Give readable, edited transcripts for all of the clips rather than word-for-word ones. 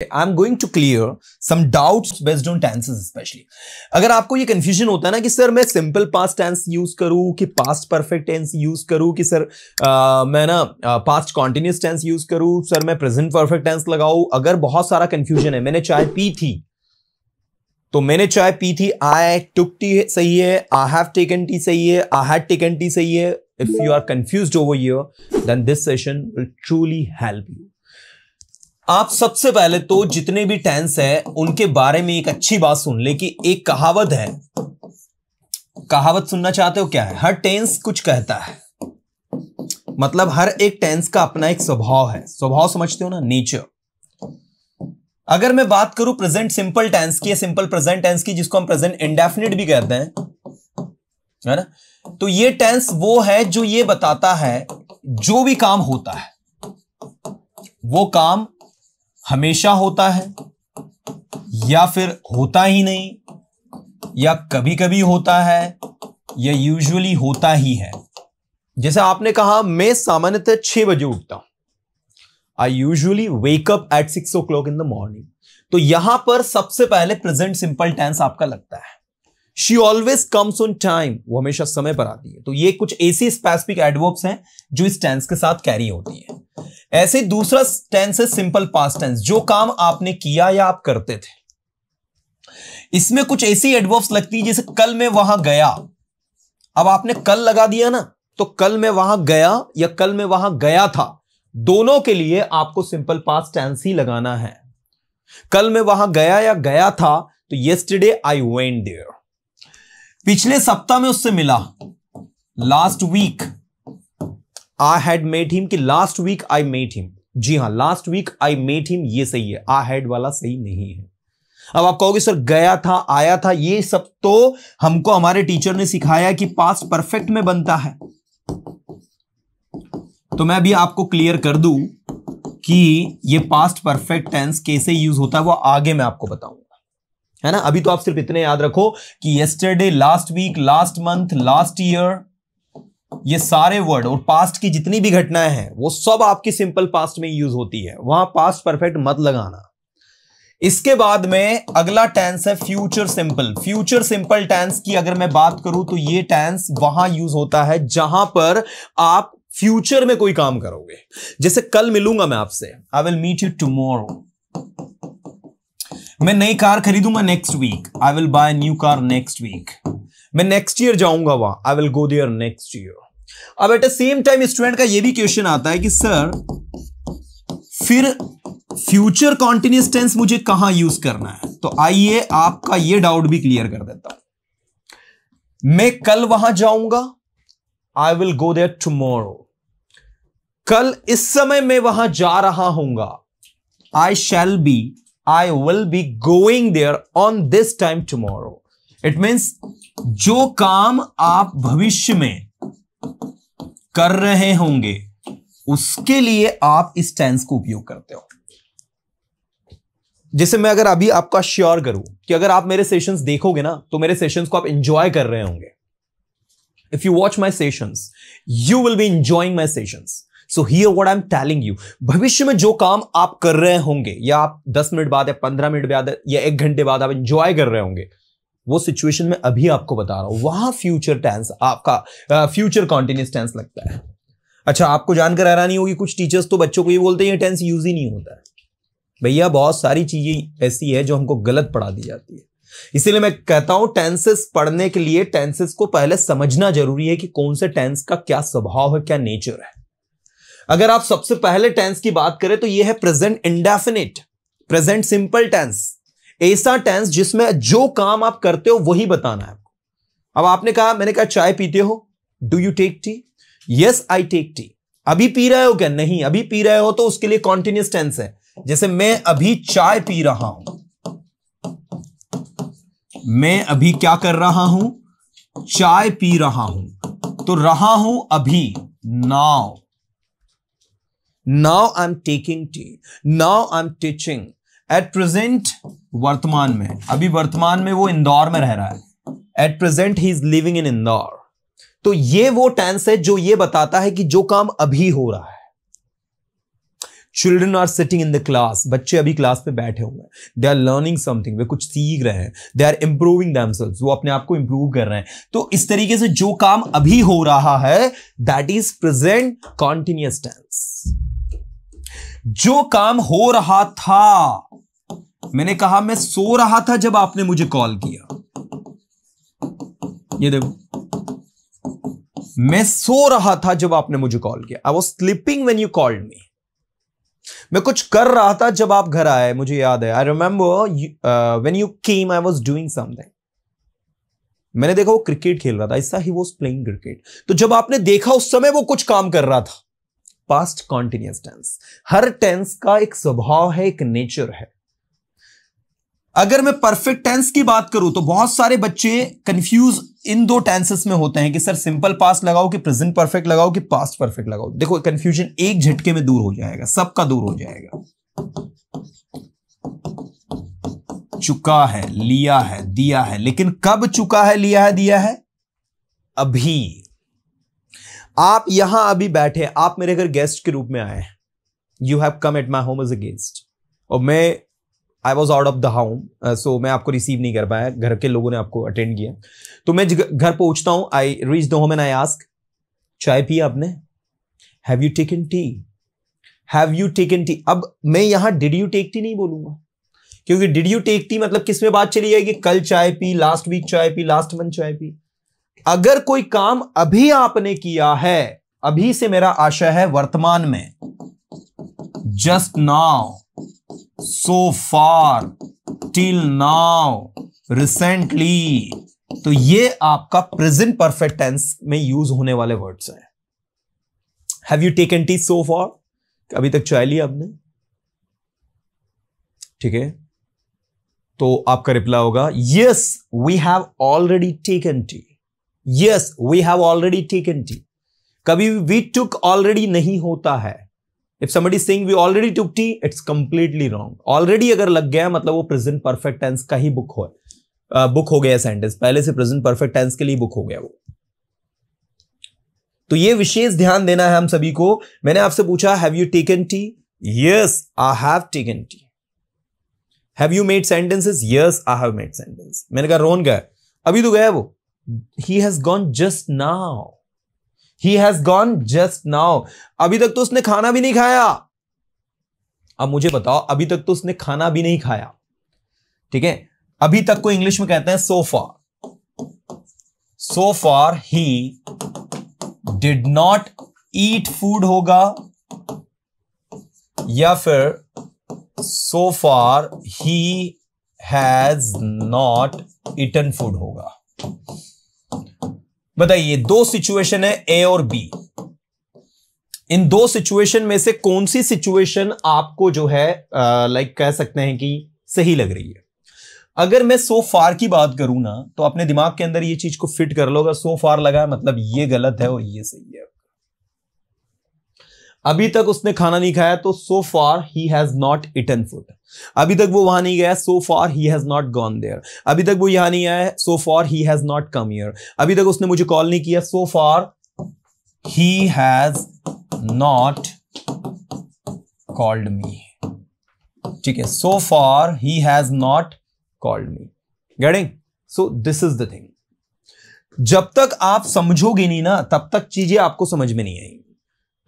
I am going to clear some doubts based on tenses specially. अगर आपको ये confusion होता है ना कि सर मैं सिंपल पास्ट टेंस यूज करूं कि पास्ट परफेक्ट टेंस यूज करूं कि सर मैं ना पास्ट कॉन्टिन्यूस टेंस यूज करूं, सर मैं प्रेजेंट परफेक्ट टेंस लगाऊं, अगर बहुत सारा कंफ्यूजन है, मैंने चाय पी थी तो मैंने चाय पी थी, आई टुक टी सही है, आई हैव टेकन टी सही है, आई हैड टेकन टी सही है। If you are confused over here then this session will truly help you. आप सबसे पहले तो जितने भी टेंस है उनके बारे में एक अच्छी बात सुन ले कि एक कहावत है, कहावत सुनना चाहते हो? क्या है? हर टेंस कुछ कहता है, मतलब हर एक टेंस का अपना एक स्वभाव है। स्वभाव समझते हो ना, नेचर। अगर मैं बात करूं प्रेजेंट सिंपल टेंस की या सिंपल प्रेजेंट टेंस की, जिसको हम प्रेजेंट इंडेफिनिट भी कहते हैं, है ना, तो ये टेंस वो है जो ये बताता है जो भी काम होता है वो काम हमेशा होता है या फिर होता ही नहीं, या कभी कभी होता है, या यूजुअली होता ही है। जैसे आपने कहा मैं सामान्यतः 6 बजे उठता हूं, I usually wake up at 6 o'clock in the morning. तो यहां पर सबसे पहले प्रेजेंट सिंपल टेंस आपका लगता है। She always comes on time, वो हमेशा समय पर आती है। तो ये कुछ ऐसी स्पेसिफिक एडवर्ब्स हैं जो इस टेंस के साथ कैरी होती है। ऐसे दूसरा टेंस है सिंपल पास्ट टेंस, जो काम आपने किया या आप करते थे। इसमें कुछ ऐसी एडवर्ब्स लगती है जैसे कल मैं वहां गया। अब आपने कल लगा दिया ना, तो कल मैं वहां गया या कल मैं वहां गया था, दोनों के लिए आपको सिंपल पास्ट टेंस ही लगाना है। कल मैं वहां गया या गया था तो येस्टरडे आई वेंट देयर। पिछले सप्ताह में उससे मिला, last week I had met him, कि last week I met him. जी हां, last week I met him ये सही है, आई हैड वाला सही नहीं है। अब आप कहोगे सर गया था, आया था, ये सब तो हमको हमारे टीचर ने सिखाया कि पास्ट परफेक्ट में बनता है। तो मैं भी आपको क्लियर कर दूं कि ये पास्ट परफेक्ट टेंस कैसे यूज होता है वो आगे मैं आपको बताऊंगा, है ना। अभी तो आप सिर्फ इतने याद रखो कि yesterday, last week, last month, last year, ये सारे वर्ड और पास्ट की जितनी भी घटनाएं हैं वो सब आपकी सिंपल पास्ट में यूज होती है, वहां पास्ट परफेक्ट मत लगाना। इसके बाद में अगला टेंस है future simple. Future simple tense की अगर मैं बात करूं तो ये टेंस वहां यूज होता है जहां पर आप फ्यूचर में कोई काम करोगे। जैसे कल मिलूंगा मैं आपसे, I will meet you tomorrow. मैं नई कार खरीदूंगा next week, I will buy new car next week. मैं नेक्स्ट ईयर जाऊंगा वहां, I will go there next year. अब at the same time student का यह भी क्वेश्चन आता है कि सर फिर फ्यूचर कॉन्टिन्यूअस टेंस मुझे कहां यूज करना है? तो आइए आपका यह डाउट भी क्लियर कर देता हूं। मैं कल वहां जाऊंगा, I will go there tomorrow. कल इस समय मैं वहां जा रहा हूंगा, I shall be, I will be going there on this time tomorrow. It means जो काम आप भविष्य में कर रहे होंगे उसके लिए आप इस टेंस को उपयोग करते हो। जैसे मैं अगर अभी आपका श्योर करूं कि अगर आप मेरे सेशंस देखोगे ना तो मेरे सेशंस को आप एंजॉय कर रहे होंगे। If you watch my sessions, you will be enjoying my sessions. So here what I'm telling you, भविष्य में जो काम आप कर रहे होंगे या आप 10 मिनट बाद या 15 मिनट बाद या 1 घंटे बाद आप एंजॉय कर रहे होंगे, वो सिचुएशन में अभी आपको बता रहा हूं, वहां फ्यूचर टेंस आपका फ्यूचर कॉन्टिन्यूअस टेंस लगता है। अच्छा, आपको जानकर हैरानी होगी, कुछ टीचर्स तो बच्चों को ये बोलते हैं ये टेंस यूज ही नहीं होता है। भैया बहुत सारी चीजें ऐसी है जो हमको गलत पढ़ा दी जाती है। इसीलिए मैं कहता हूं टेंसेस पढ़ने के लिए टेंसेस को पहले समझना जरूरी है कि कौन से टेंस का क्या स्वभाव है, क्या नेचर है। अगर आप सबसे पहले टेंस की बात करें तो यह है present indefinite, present simple tense. ऐसा टेंस जिसमें जो काम आप करते हो वही बताना है आपको। अब आपने कहा, मैंने कहा चाय पीते हो, do you take tea? Yes I take tea. अभी पी रहे हो क्या? नहीं। अभी पी रहे हो तो उसके लिए कॉन्टिन्यूअस टेंस है। जैसे मैं अभी चाय पी रहा हूं, मैं अभी क्या कर रहा हूं? चाय पी रहा हूं। तो रहा हूं अभी, now. Now I am taking tea, now I am teaching. At present वर्तमान में, अभी वर्तमान में वो इंदौर में रह रहा है। At present he is living in Indore. तो ये वो टेंस है जो ये बताता है कि जो काम अभी हो रहा है। Children are sitting in the class, बच्चे अभी क्लास में बैठे हुए हैं, दे आर लर्निंग समथिंग, वे कुछ सीख रहे हैं, दे आर इंप्रूविंग देमसेल्व्स, वो अपने आप को इंप्रूव कर रहे हैं। तो इस तरीके से जो काम अभी हो रहा है that is present continuous tense. जो काम हो रहा था, मैंने कहा मैं सो रहा था जब आपने मुझे कॉल किया, ये देखो, मैं सो रहा था जब आपने मुझे कॉल किया, I was sleeping when you called मी। मैं कुछ कर रहा था जब आप घर आए, मुझे याद है, I remember when you came I was doing something. मैंने देखा वो क्रिकेट खेल रहा था, ऐसा ही वॉज प्लेइंग क्रिकेट। तो जब आपने देखा उस समय वो कुछ काम कर रहा था। पास्ट कॉन्टिन्यूअस टेंस, हर टेंस का एक स्वभाव है, एक नेचर है। अगर मैं परफेक्ट टेंस की बात करूं तो बहुत सारे बच्चे कंफ्यूज इन दो टेंसेस में होते हैं कि सर सिंपल पास्ट लगाओ कि प्रेजेंट परफेक्ट लगाओ कि पास्ट परफेक्ट लगाओ। देखो कंफ्यूजन एक झटके में दूर हो जाएगा, सबका दूर हो जाएगा। चुका है, लिया है, दिया है, लेकिन कब चुका है, लिया है, दिया है? अभी। आप यहां अभी बैठे, आप मेरे घर गेस्ट के रूप में आए, you have come at my home as a guest, और मैं I was out of the home, so मैं आपको रिसीव नहीं कर पाया, घर के लोगों ने आपको अटेंड किया। तो मैं घर पहुंचता हूं, I reach the home and I ask, चाय पी आपने? Have you taken T? Have you taken T? अब मैं यहां डिड यू टेक टी नहीं बोलूंगा, क्योंकि डिड यू टेक टी मतलब किस में बात चली जाएगी, कल चाय पी, लास्ट वीक चाय पी, लास्ट मंथ चाय पी। अगर कोई काम अभी आपने किया है, अभी से मेरा आशय है वर्तमान में, just now, so far, till now, recently, तो ये आपका प्रेजेंट परफेक्ट टेंस में यूज होने वाले वर्ड्स हैं। Have you taken T so far? अभी तक चाय लिया आपने? ठीक है, तो आपका रिप्लाई होगा yes we have already taken tea. Yes we have already taken tea. कभी वी टुक ऑलरेडी नहीं होता है। If somebody is saying we already took tea, it's completely wrong. Already अगर लग गया मतलब वो प्रेजेंट परफेक्ट टेंस का ही बुक हो गया सेंटेंस, पहले से प्रेजेंट परफेक्ट टेंस के लिए बुक हो गया वो। तो ये विशेष ध्यान देना है हम सभी को। मैंने आपसे पूछा have you taken tea? Yes I have taken T. Have you made sentences? Yes I have made sentence. मैंने कहा रोहन गया, अभी तो गया वो, he has gone just now, He has gone just now. अभी तक तो उसने खाना भी नहीं खाया। अब मुझे बताओ, अभी तक तो उसने खाना भी नहीं खाया, ठीक है? अभी तक को इंग्लिश में कहते हैं so far. So far he did not eat food होगा, या फिर so far he has not eaten food होगा। बताइए, दो सिचुएशन है ए और बी। इन दो सिचुएशन में से कौन सी सिचुएशन आपको जो है लाइक कह सकते हैं कि सही लग रही है? अगर मैं सो फार की बात करूं ना, तो अपने दिमाग के अंदर ये चीज को फिट कर लो, अगर सो फार लगा है मतलब ये गलत है और ये सही है। अभी तक उसने खाना नहीं खाया तो so far he has not eaten food. अभी तक वो वहां नहीं गया, so far he has not gone there. अभी तक वो यहां नहीं आया, so far he has not come here. अभी तक उसने मुझे कॉल नहीं किया, so far he has not called me. ठीक है, so far he has not called me. Getting? So this is the thing. जब तक आप समझोगे नहीं ना, तब तक चीजें आपको समझ में नहीं आएंगी।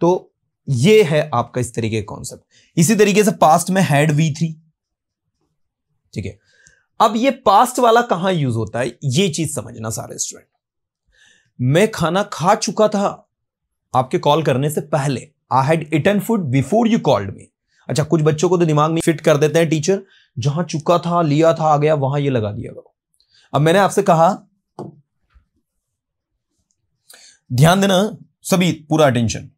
तो ये है आपका इस तरीके का कॉन्सेप्ट। इसी तरीके से पास्ट में हैड V3, ठीक है। अब ये पास्ट वाला कहां यूज होता है, ये चीज समझना सारे स्टूडेंट। मैं खाना खा चुका था आपके कॉल करने से पहले, I had eaten food before you called me. अच्छा, कुछ बच्चों को तो दिमाग में फिट कर देते हैं टीचर, जहां चुका था, लिया था, आ गया, वहां ये लगा दिया करो। अब मैंने आपसे कहा, ध्यान देना सभी, पूरा अटेंशन।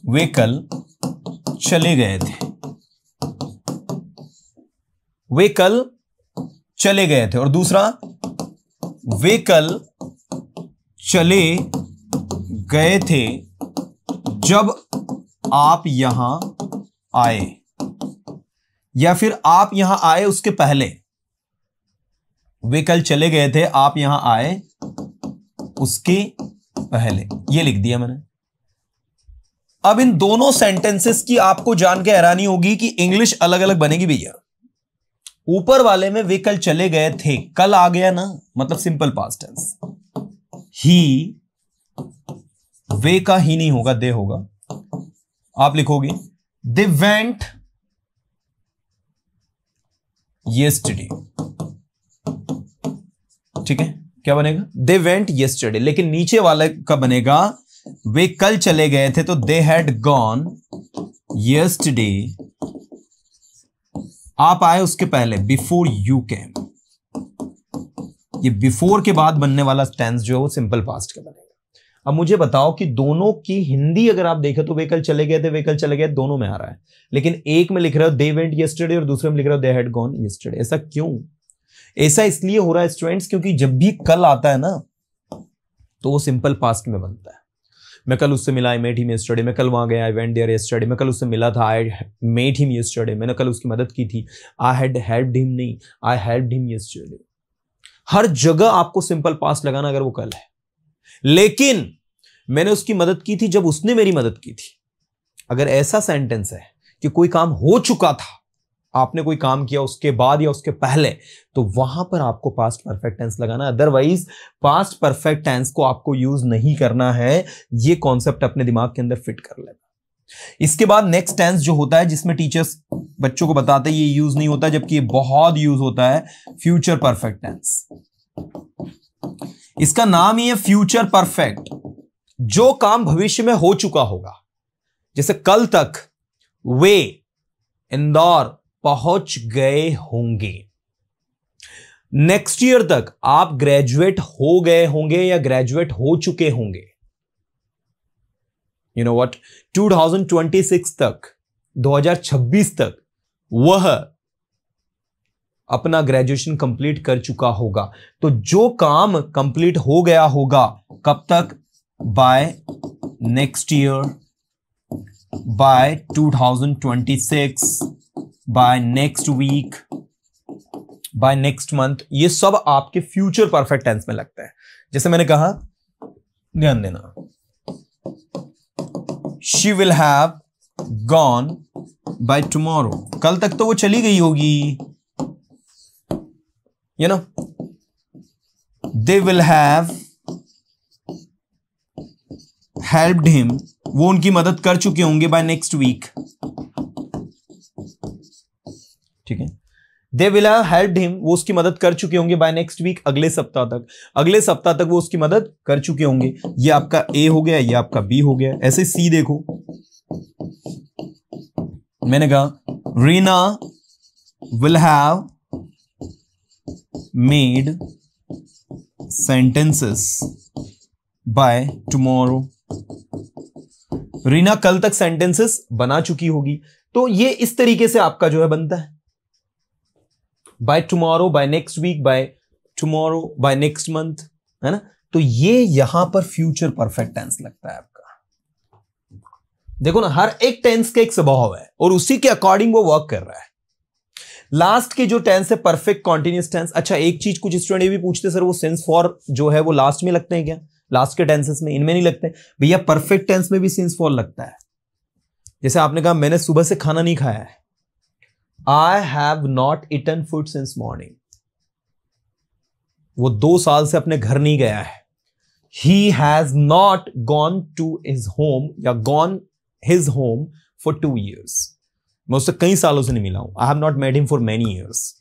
वे कल चले गए थे, वे कल चले गए थे। और दूसरा, वे कल चले गए थे जब आप यहां आए, या फिर आप यहां आए उसके पहले। वे कल चले गए थे, आप यहां आए उसके पहले, ये लिख दिया मैंने। अब इन दोनों सेंटेंसेस की आपको जान के हैरानी होगी कि इंग्लिश अलग अलग बनेगी भैया। ऊपर वाले में वे कल चले गए थे, कल आ गया ना, मतलब सिंपल पास्ट टेंस। ही, वे का ही नहीं होगा, दे होगा। आप लिखोगे दे वेंट येस्टरडे, ठीक है, क्या बनेगा? They went yesterday. लेकिन नीचे वाले का बनेगा वे कल चले गए थे, तो दे हैड गॉन येस्टरडे। आप आए उसके पहले, बिफोर यू केम। ये बिफोर के बाद बनने वाला टेंस जो है वो सिंपल पास्ट का बनेगा। अब मुझे बताओ कि दोनों की हिंदी अगर आप देखें तो वे कल चले गए थे, वे कल चले गए, दोनों में आ रहा है, लेकिन एक में लिख रहे हो दे वेंट येस्टरडे और दूसरे में लिख रहे हो दे हैड गॉन येस्टरडे। ऐसा क्यों? ऐसा इसलिए हो रहा है स्टूडेंट्स, क्योंकि जब भी कल आता है ना तो वो सिंपल पास्ट में बनता है। मैं कल उससे मिला, आई मेट हिम येस्टरडे। मैं कल वहां गया, आई वेंट देयर येस्टरडे। मैं कल उससे मिला था, आई मेट हिम येस्टरडे। मैंने कल उसकी मदद की थी, आई हैड हेल्प्ड हिम नहीं, आई हेल्प्ड हिम येस्टरडे। हर जगह आपको सिंपल पास्ट लगाना अगर वो कल है। लेकिन मैंने उसकी मदद की थी जब उसने मेरी मदद की थी। अगर ऐसा सेंटेंस है कि कोई काम हो चुका था, आपने कोई काम किया उसके बाद या उसके पहले, तो वहां पर आपको पास्ट परफेक्ट टेंस लगाना। अदरवाइज पास्ट परफेक्ट टेंस को आपको यूज नहीं करना है। ये कॉन्सेप्ट अपने दिमाग के अंदर फिट कर लेना। इसके बाद नेक्स्ट टेंस जो होता है, जिसमें टीचर्स बच्चों को बताते हैं ये यूज नहीं होता, जबकि ये बहुत यूज होता है, फ्यूचर परफेक्ट टेंस। इसका नाम ही है फ्यूचर परफेक्ट। जो काम भविष्य में हो चुका होगा, जैसे कल तक वे इंदौर पहुंच गए होंगे, नेक्स्ट ईयर तक आप ग्रेजुएट हो गए होंगे या ग्रेजुएट हो चुके होंगे। यू नो व्हाट, 2026 तक, 2026 तक वह अपना ग्रेजुएशन कंप्लीट कर चुका होगा। तो जो काम कंप्लीट हो गया होगा, कब तक? By next year, by 2026, by next week, by next month. ये सब आपके फ्यूचर परफेक्ट टेंस में लगता है। जैसे मैंने कहा, ध्यान देना, she will have gone by tomorrow. कल तक तो वो चली गई होगी, you know. They will have helped him, वो उनकी मदद कर चुके होंगे, बाय नेक्स्ट वीक, ठीक है। दे विल हैव हेल्प्ड हिम, वो उसकी मदद कर चुके होंगे, बाय नेक्स्ट वीक, अगले सप्ताह तक। अगले सप्ताह तक वो उसकी मदद कर चुके होंगे। ये आपका ए हो गया, ये आपका बी हो गया। ऐसे सी देखो, मैंने कहा Reena will have made sentences by tomorrow. Reena कल तक सेंटेंसेस बना चुकी होगी। तो ये इस तरीके से आपका जो है बनता है, by tomorrow, by next week, by tomorrow, by next month, है ना। तो ये यहां पर फ्यूचर परफेक्ट टेंस लगता है आपका। देखो ना, हर एक टेंस का एक स्वभाव है और उसी के अकॉर्डिंग वो वर्क कर रहा है। लास्ट के जो टेंस है परफेक्ट कॉन्टिन्यूअस टेंस। अच्छा, एक चीज कुछ स्टूडेंट ये भी पूछते सर, वो सिंस फॉर जो है वो लास्ट में लगते हैं क्या? लास्ट के टेंसेस में, इनमें नहीं लगते भैया। परफेक्ट टेंस में भी सिंस फॉर लगता है। जैसे आपने कहा मैंने सुबह से खाना नहीं खाया है, I have not eaten food since morning. वो 2 साल से अपने घर नहीं गया है। He has not gone to his home या gone his home for 2 years। मैं उससे कई सालों से नहीं मिला हूं। I have not met him for many years,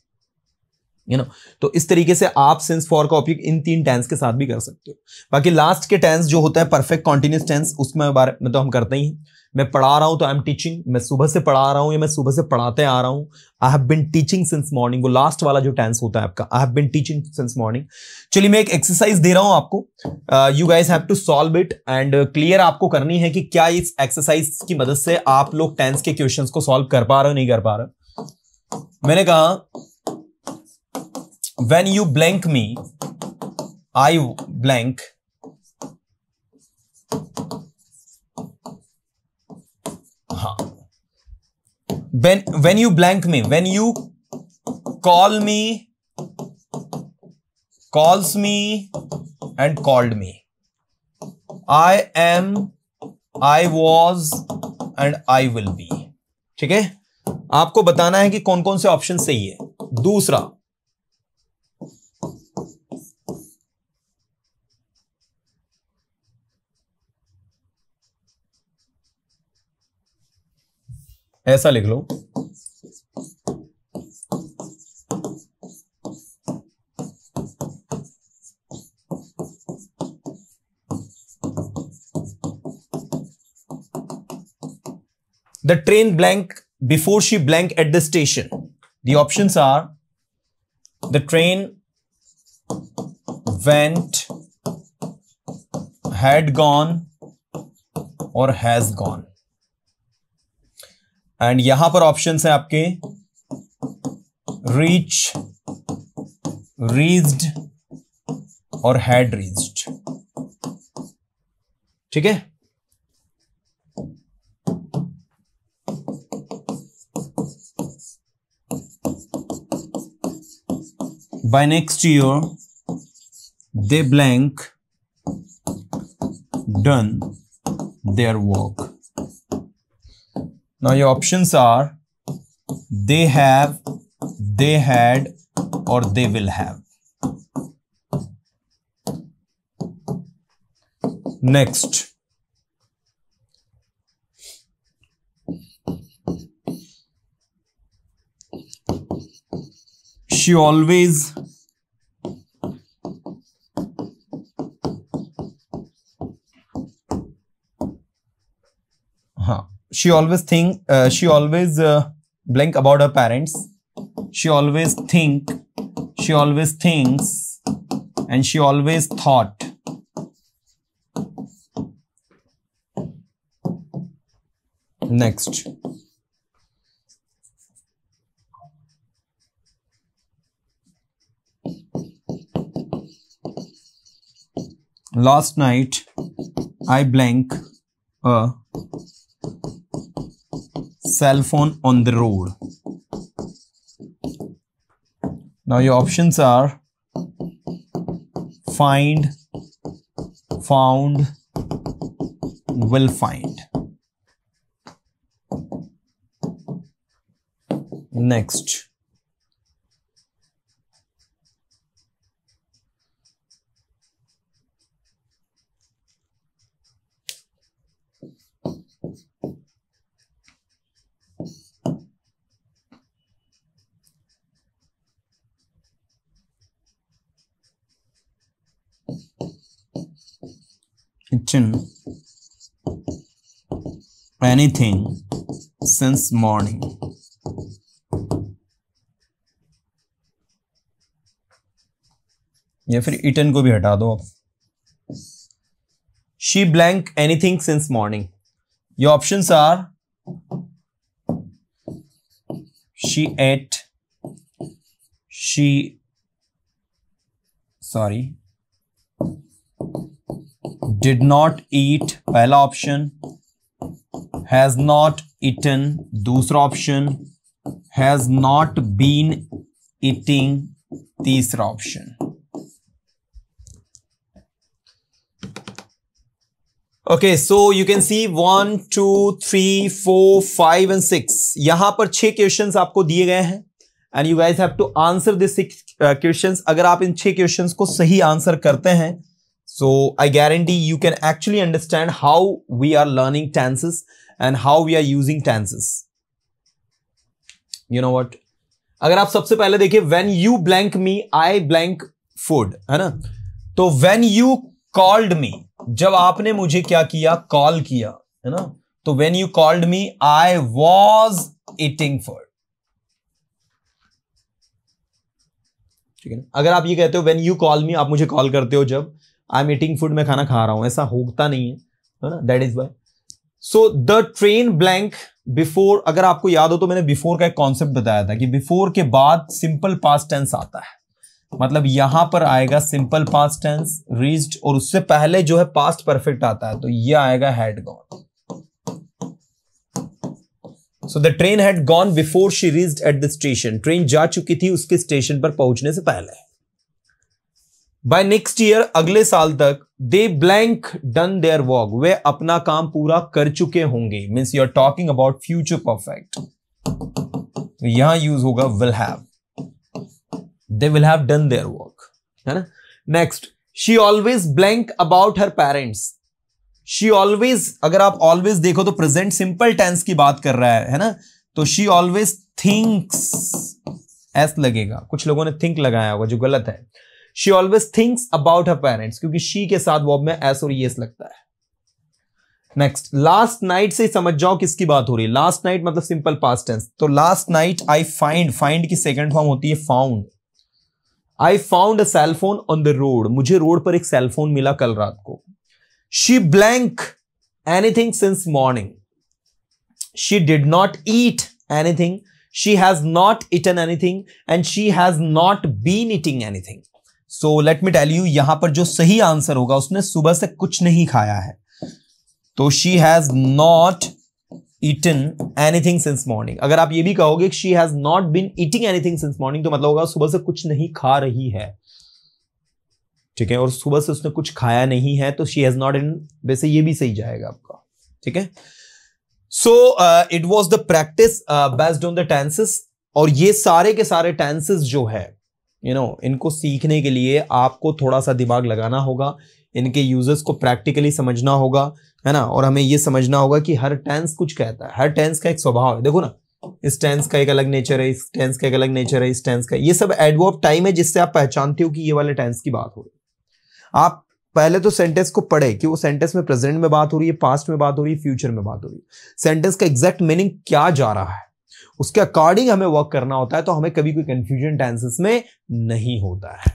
you know. तो इस तरीके से आप सिंस फॉर का उपयोग इन 3 टेंस के साथ भी कर सकते हो। बाकी लास्ट के टेंस जो होता है परफेक्ट कॉन्टिन्यूअस टेंस, उसमें बारे में तो हम करते ही हैं। मैं पढ़ा रहा हूं तो आई एम टीचिंग, मैं सुबह से पढ़ा रहा हूं या मैं सुबह से पढ़ाते आ रहा हूं। I have been teaching since morning, वो लास्ट वाला जो टेंस होता है आपका, I have been teaching since morning. चलिए मैं एक एक्सरसाइज दे रहा हूं आपको, you guys have to solve it and clear आपको करनी है कि क्या इस एक्सरसाइज की मदद से आप लोग टेंस के क्वेश्चंस को सॉल्व कर पा रहे हो, नहीं कर पा रहे। मैंने कहा when you blank me, I blank हाँ, when you blank me, when you call me, calls me and called me, I am I was and I will be. ठीक है, आपको बताना है कि कौन कौन से ऑप्शन सही है। दूसरा, ऐसा लिख लो, the train blank before she blank at the station. The options are the train went, had gone or has gone. And यहां पर ऑप्शंस है आपके reach, reached और had reached। ठीक है, by next year they blank done their work. Now your options are they have, they had or they will have. Next, she always she always blank about her parents. She always thinks and she always thought. Next, last night I blank a cell phone on the road. Now your options are find, found, will find. Next, eaten anything since morning. या फिर eaten को भी हटा दो आप। She blank anything since morning. Your options are she ate, did not eat पहला option, has not eaten दूसरा option, has not been eating तीसरा option. Okay, so you can see 1, 2, 3, 4, 5 and 6. यहां पर 6 क्वेश्चंस आपको दिए गए हैं and you guys have to answer this 6 questions. अगर आप इन 6 क्वेश्चंस को सही आंसर करते हैं, so I guarantee you can actually understand how we are learning tenses and how we are using tenses. You know what? अगर आप सबसे पहले देखिए, when you blank me, I blank food, है ना? तो when you called me, जब आपने मुझे क्या किया, कॉल किया, है ना? तो when you called me, I was eating food. ठीक है ना? अगर आप ये कहते हो when you call me, आप मुझे कॉल करते हो जब I'm eating food, मैं खाना खा रहा हूं, ऐसा होता नहीं है ना? That is why. So the train blank before, अगर आपको याद हो तो मैंने before का एक कॉन्सेप्ट बताया था कि before के बाद सिंपल पास्ट टेंस आता है, मतलब यहां पर आएगा सिंपल पास्ट टेंस रीच्ड, और उससे पहले जो है पास्ट परफेक्ट आता है, तो ये आएगा had gone. So the train had gone before she reached at the station. Train जा चुकी थी उसके स्टेशन पर पहुंचने से पहले। बाय नेक्स्ट ईयर, अगले साल तक, they blank done their work, वे अपना काम पूरा कर चुके होंगे। Means you are talking about future perfect, तो यहां यूज होगा will have, they will have done their work, है ना। Next, she always blank about her parents. She always, अगर आप ऑलवेज देखो तो प्रेजेंट सिंपल टेंस की बात कर रहा है ना। तो शी ऑलवेज थिंक्स, एस लगेगा, कुछ लोगों ने थिंक लगाया होगा जो गलत है। She always thinks about her parents, क्योंकि शी के साथ वर्ब में एस और येस लगता है। नेक्स्ट, लास्ट नाइट से समझ जाओ किसकी बात हो रही है। लास्ट नाइट मतलब सिंपल पास्ट टेंस, तो last night I find, find की सेकंड फॉर्म होती है found. I found a cell phone on the road, मुझे रोड पर एक सेल फोन मिला कल रात को। She blank anything since morning, she did not eat anything, she has not eaten anything and she has not been eating anything. So let me tell you, यहां पर जो सही आंसर होगा, उसने सुबह से कुछ नहीं खाया है, तो she has not eaten anything since morning. अगर आप ये भी कहोगे she has not been eating anything since morning, तो मतलब होगा सुबह से कुछ नहीं खा रही है, ठीक है। और सुबह से उसने कुछ खाया नहीं है, तो शी हैज नॉट इन, वैसे ये भी सही जाएगा आपका, ठीक है। So it was the practice based on the tenses, और ये सारे के सारे टेंसेस जो है, इनको सीखने के लिए आपको थोड़ा सा दिमाग लगाना होगा, इनके यूजेस को प्रैक्टिकली समझना होगा, है ना। और हमें यह समझना होगा कि हर टेंस कुछ कहता है, हर टेंस का एक स्वभाव है। देखो ना, इस टेंस का एक अलग नेचर है, इस टेंस का एक अलग नेचर है, इस टेंस का, ये सब एडवर्ब टाइम है जिससे आप पहचानते हो कि ये वाले टेंस की बात हो रही है। आप पहले तो सेंटेंस को पढ़े कि वो सेंटेंस में प्रेजेंट में बात हो रही है, पास्ट में बात हो रही है, फ्यूचर में बात हो रही है, सेंटेंस का एग्जैक्ट मीनिंग क्या जा रहा है, उसके अकॉर्डिंग हमें वर्क करना होता है, तो हमें कभी कोई कंफ्यूजन टेंसेस में नहीं होता है।